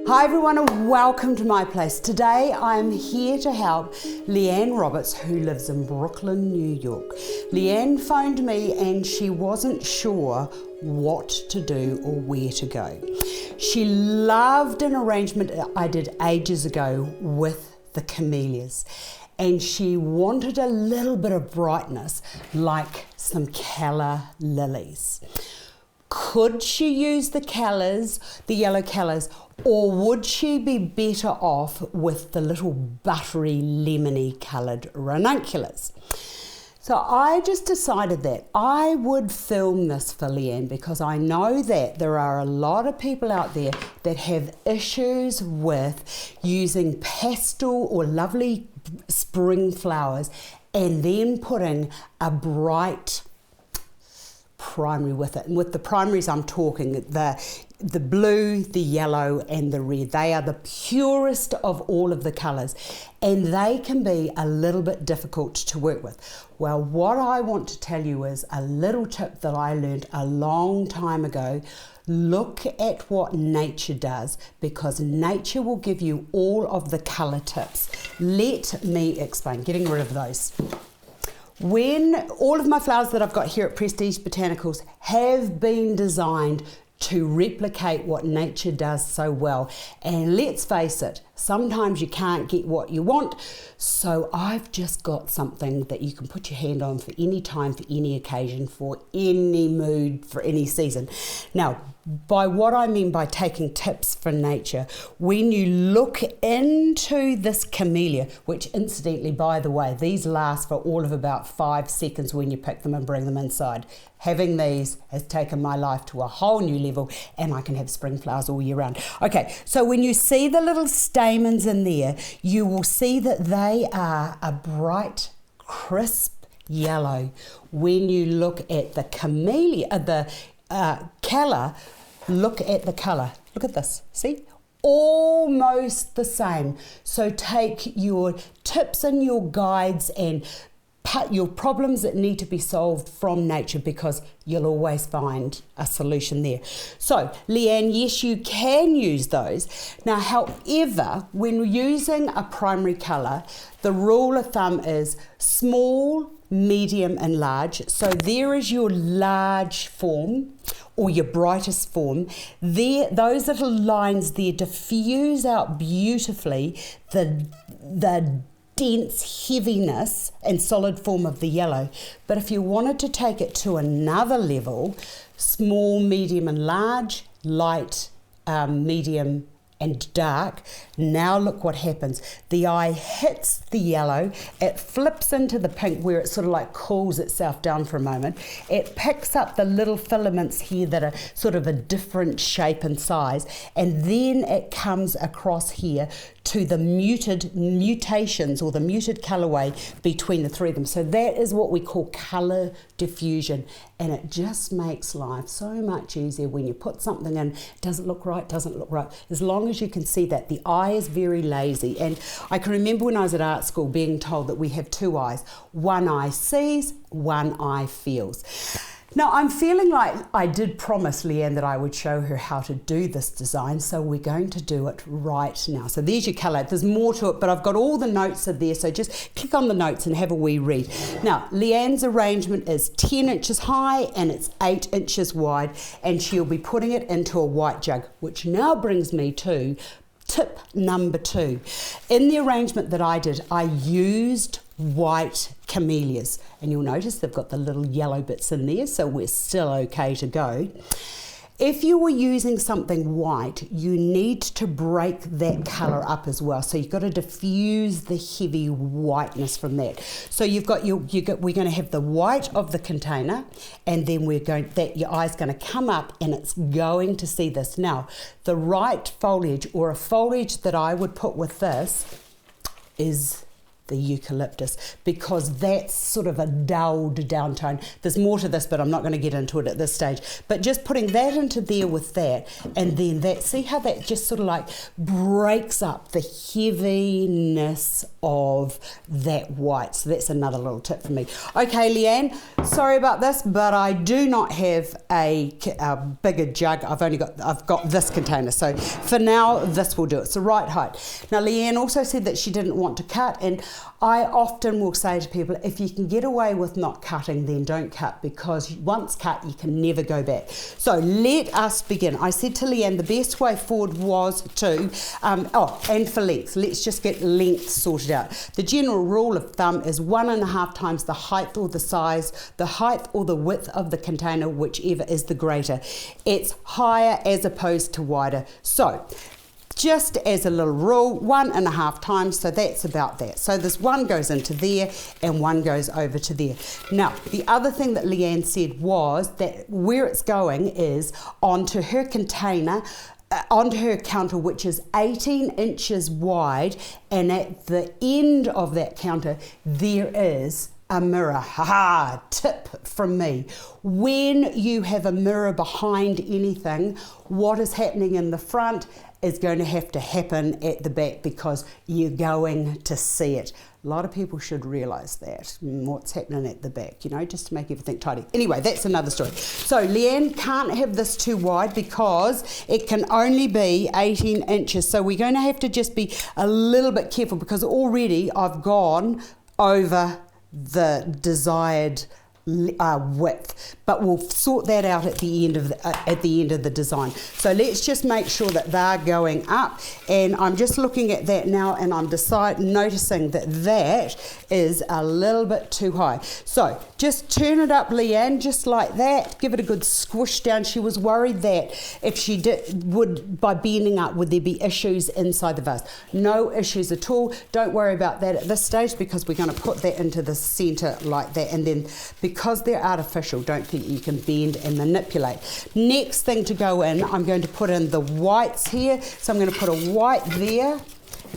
Hi everyone and welcome to my place. Today I am here to help Liane Roberts, who lives in Brooklyn, New York. Liane phoned me and she wasn't sure what to do or where to go. She loved an arrangement I did ages ago with the camellias, and she wanted a little bit of brightness like some calla lilies. Could she use the callas, the yellow callas, or would she be better off with the little buttery lemony coloured ranunculas? So I just decided that I would film this for Liane because I know that there are a lot of people out there that have issues with using pastel or lovely spring flowers and then putting a bright primary with it. And with the primaries I'm talking the blue, the yellow and the red. They are the purest of all of the colours, and they can be a little bit difficult to work with. Well, what I want to tell you is a little tip that I learned a long time ago. Look at what nature does, because nature will give you all of the colour tips. Let me explain. Getting rid of those. When all of my flowers that I've got here at Prestige Botanicals have been designed to replicate what nature does so well. And let's face it, sometimes you can't get what you want. So I've just got something that you can put your hand on for any time, for any occasion, for any mood, for any season. Now, by what I mean by taking tips from nature, when you look into this camellia, which incidentally, by the way, these last for all of about 5 seconds when you pick them and bring them inside. Having these has taken my life to a whole new level, and I can have spring flowers all year round. Okay, so when you see the little stamens in there, you will see that they are a bright, crisp yellow. When you look at the camellia, calla, look at the colour. Look at this, see? Almost the same. So take your tips and your guides and your problems that need to be solved from nature, because you'll always find a solution there. So, Liane, yes, you can use those. Now, however, when using a primary colour, the rule of thumb is small, medium and large. So there is your large form or your brightest form. There, those little lines there diffuse out beautifully the dense heaviness and solid form of the yellow. But if you wanted to take it to another level, small, medium and large, light, medium and dark, now look what happens. The eye hits the yellow, it flips into the pink where it sort of like cools itself down for a moment. It picks up the little filaments here that are sort of a different shape and size, and then it comes across here to the mutations or the muted colorway between the three of them. So that is what we call color diffusion, and it just makes life so much easier when you put something in. Does it look right? Doesn't look right? As long as you can see that. The eye is very lazy, and I can remember when I was at art school being told that we have two eyes. One eye sees, one eye feels. Now, I'm feeling like I did promise Liane that I would show her how to do this design, so we're going to do it right now. So there's your colour. There's more to it, but I've got all the notes are there, so just click on the notes and have a wee read. Now, Liane's arrangement is 10 inches high and it's 8 inches wide, and she'll be putting it into a white jug, which now brings me to tip number 2. In the arrangement that I did, I used white camellias, and you'll notice they've got the little yellow bits in there, so we're still okay to go. If you were using something white, you need to break that colour up as well. So you've got to diffuse the heavy whiteness from that. So you've got we're going to have the white of the container, and then your eye's going to come up and it's going to see this. Now, the right foliage, or a foliage that I would put with this, is the eucalyptus, because that's sort of a dulled down tone. There's more to this, but I'm not going to get into it at this stage. But just putting that into there with that, and then that, see how that just sort of like breaks up the heaviness of that white. So that's another little tip for me. Okay, Liane, sorry about this, but I do not have a bigger jug. I've got this container. So for now, this will do. It's the right height. Now, Liane also said that she didn't want to cut, and I often will say to people, if you can get away with not cutting, then don't cut, because once cut, you can never go back. So let us begin. I said to Liane the best way forward was to, and for length, let's just get length sorted out. The general rule of thumb is 1.5 times the height or the size, the height or the width of the container, whichever is the greater. It's higher as opposed to wider. So just as a little rule, 1.5 times, so that's about that. So this one goes into there and one goes over to there. Now, the other thing that Liane said was that where it's going is onto her container, onto her counter, which is 18 inches wide, and at the end of that counter, there is a mirror. Ha! Tip from me. When you have a mirror behind anything, what is happening in the front is going to have to happen at the back, because you're going to see it. A lot of people should realise that, what's happening at the back, you know, just to make everything tidy. Anyway, that's another story. So Liane can't have this too wide because it can only be 18 inches. So we're going to have to just be a little bit careful, because already I've gone over the desired width, but we'll sort that out at the end of the design. So let's just make sure that they're going up, and I'm just looking at that now, and I'm noticing that that is a little bit too high. So just turn it up, Liane, just like that. Give it a good squish down. She was worried that if she by bending up, would there be issues inside the vase? No issues at all. Don't worry about that at this stage, because we're going to put that into the center like that, and then because they're artificial, don't think you can bend and manipulate. Next thing to go in, I'm going to put in the whites here. So I'm going to put a white there,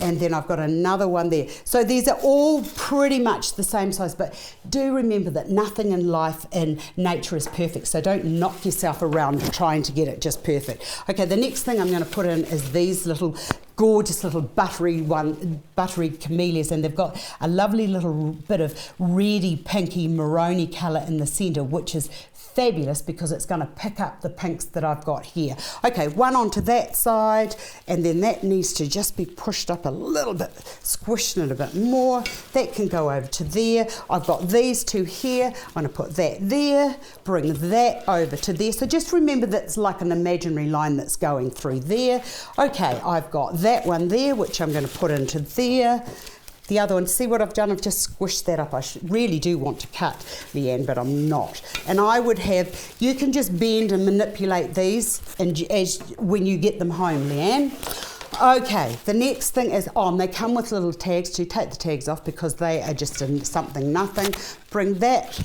and then I've got another one there. So these are all pretty much the same size, but do remember that nothing in life and nature is perfect, so don't knock yourself around trying to get it just perfect. Okay, the next thing I'm going to put in is these little gorgeous little buttery camellias, and they've got a lovely little bit of reddy, pinky, maroni colour in the centre, which is fabulous because it's going to pick up the pinks that I've got here. Okay, one onto that side, and then that needs to just be pushed up a little bit, squishing it a bit more. That can go over to there. I've got these two here. I'm going to put that there, bring that over to there. So just remember that it's like an imaginary line that's going through there. Okay, I've got that one there, which I'm going to put into there. The other one, see what I've done? I've just squished that up. I really do want to cut, Liane, but I'm not. And I would have, you can just bend and manipulate these when you get them home, Liane. Okay, the next thing is on. They come with little tags. To take the tags off because they are just in something nothing. Bring that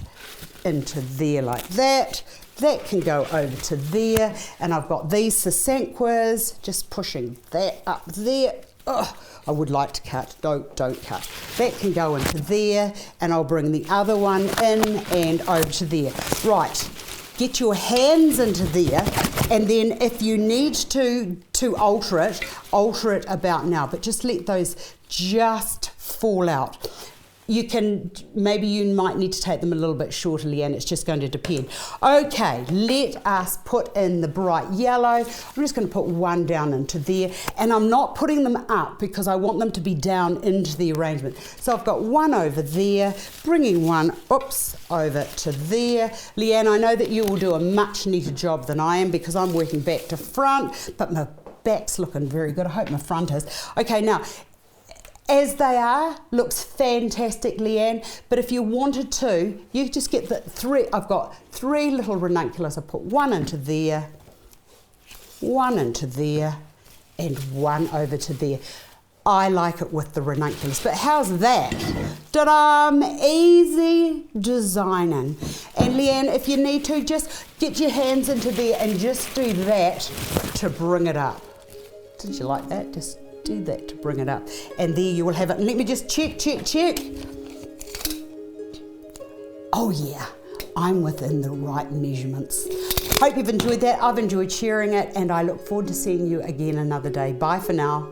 into there like that. That can go over to there. And I've got these Sasanquas, just pushing that up there. Oh, I would like to cut. Don't cut. That can go into there, and I'll bring the other one in and over to there. Right, get your hands into there, and then if you need to alter it about now, but just let those just fall out. You can, maybe you might need to take them a little bit shorter, Liane, it's just going to depend. Okay, let us put in the bright yellow. I'm just going to put one down into there, and I'm not putting them up because I want them to be down into the arrangement. So I've got one over there, bringing one, over to there. Liane, I know that you will do a much neater job than I am because I'm working back to front, but my back's looking very good. I hope my front is. Okay, now, as they are, looks fantastic, Liane, but if you wanted to, you just get the three. I've got 3 little ranunculus. I put one into there, and one over to there. I like it with the ranunculus, but how's that? Ta-da! Easy designing. And Liane, if you need to, just get your hands into there and just do that to bring it up. Did you like that? Just do that to bring it up. And there you will have it. And let me just check. Oh yeah, I'm within the right measurements. Hope you've enjoyed that. I've enjoyed sharing it, and I look forward to seeing you again another day. Bye for now.